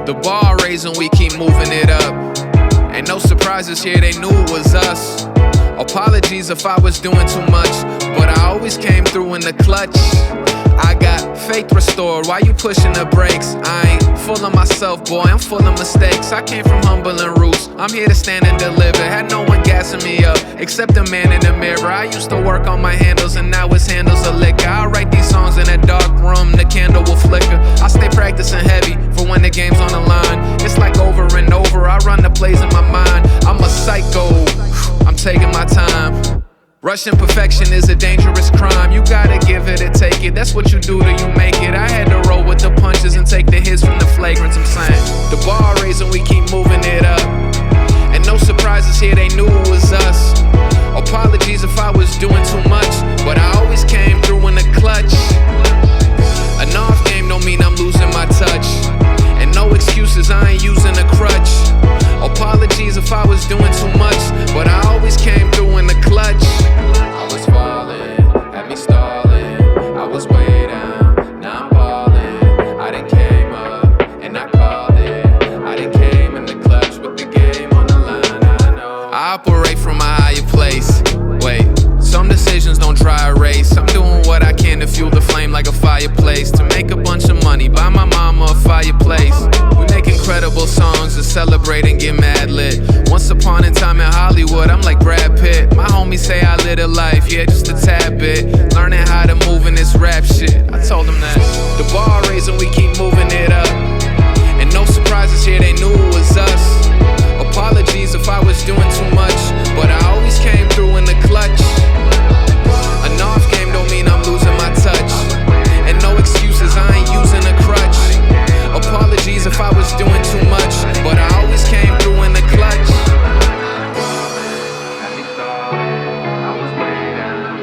The bar raising, we keep moving it up. Ain't no surprises here, they knew it was us. Apologies if I was doing too much, but I always came through in the clutch. I got faith restored, why you pushing the brakes? I ain't full of myself, boy, I'm full of mistakes. I came from humble and roots, I'm here to stand and deliver. Had no one gassing me up, except the man in the mirror. I used to work on my handles, and now it's handles of liquor. I write these songs in a dark room, the candle will flicker. I stay practicing heavy, for when the game's on the line. It's like over and over, I run the plays in my mind. I'm a psycho, I'm taking my time. Rushing perfection is a dangerous crime. You gotta give it and take it. That's what you do till you make it. I had to roll with the punches and take the hits from the flagrants. I'm saying the bar raising, we keep moving it up. And no surprises here, they knew it was us. Apologies if I was doing too much, but I always came through in the clutch. An off game don't mean I'm losing my touch. And no excuses, I ain't using a crutch. Apologies if I was doing too much, but I always came through in the clutch. I was falling, had me stalling. I was way down, now I'm balling. I done came up, and I called it. I done came in the clutch with the game on the line, I know. I operate from a higher place. Wait, some decisions don't dry erase. I'm doing what I can to fuel the flame like a fireplace. To make a bunch of money, buy my mama a fireplace. We make incredible songs to celebrate and get mad lit. Once upon a time in Hollywood, I'm like Brad Pitt. My homies say I live a life, yeah, just a tad bit. Learning how to move in this rap shit. I told them that the bar raising, we keep moving it up. And no surprises here, they knew it was us. Apologies if I was doing too much, but I always came through in the clutch. An off game don't mean I'm losing my touch. And no excuses, I ain't using a crutch. Apologies if I was doing too much, but I always came through in the clutch. I was way down.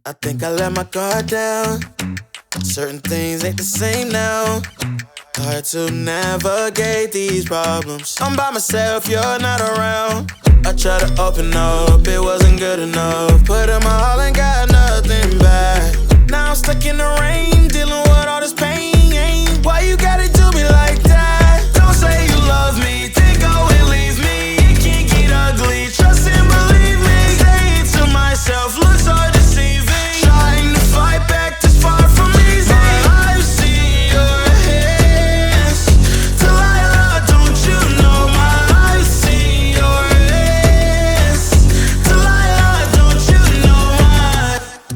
I think I let my guard down. Certain things ain't the same now. Hard to navigate these problems. I'm by myself, you're not around. I tried to open up, it wasn't good enough. Put in my all and got nothing back. Now I'm stuck in the rain, dealing with all this pain. Why you gotta do me like that? Don't say you love me, then go and leave me. It can get ugly, trust and believe me. Saying to myself, looks so deceiving. Trying to fight back, this far from easy. I've seen your hands. Delilah, don't you know I've seen your hands. Delilah, don't you know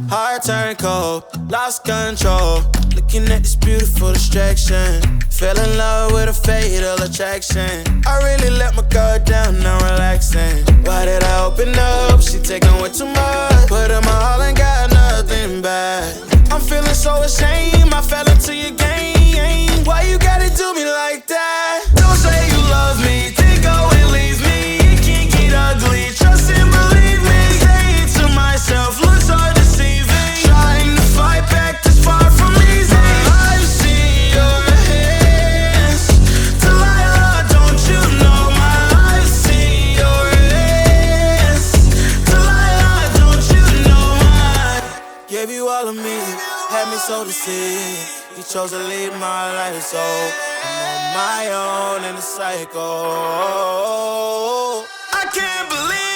heart turned cold, lost control. Looking at this beautiful distraction. Fell in love with a fatal attraction. I really let my guard down, now relaxing. Why did I open up? She taking way too much. Put in my all and got nothing back. I'm feeling so ashamed, I fell into your game. Why you gotta do me like that? Don't say you love me, then go and leave me. It can get ugly, trust and believe me. Saying to myself, looks so deceiving. Trying to fight back, this far from easy. I've seen your hands. Delilah, don't you know I've seen your hands. Delilah, don't you know gave you all of me, had me so deceived. You chose to lead my life, so I'm on my own in the cycle. I can't believe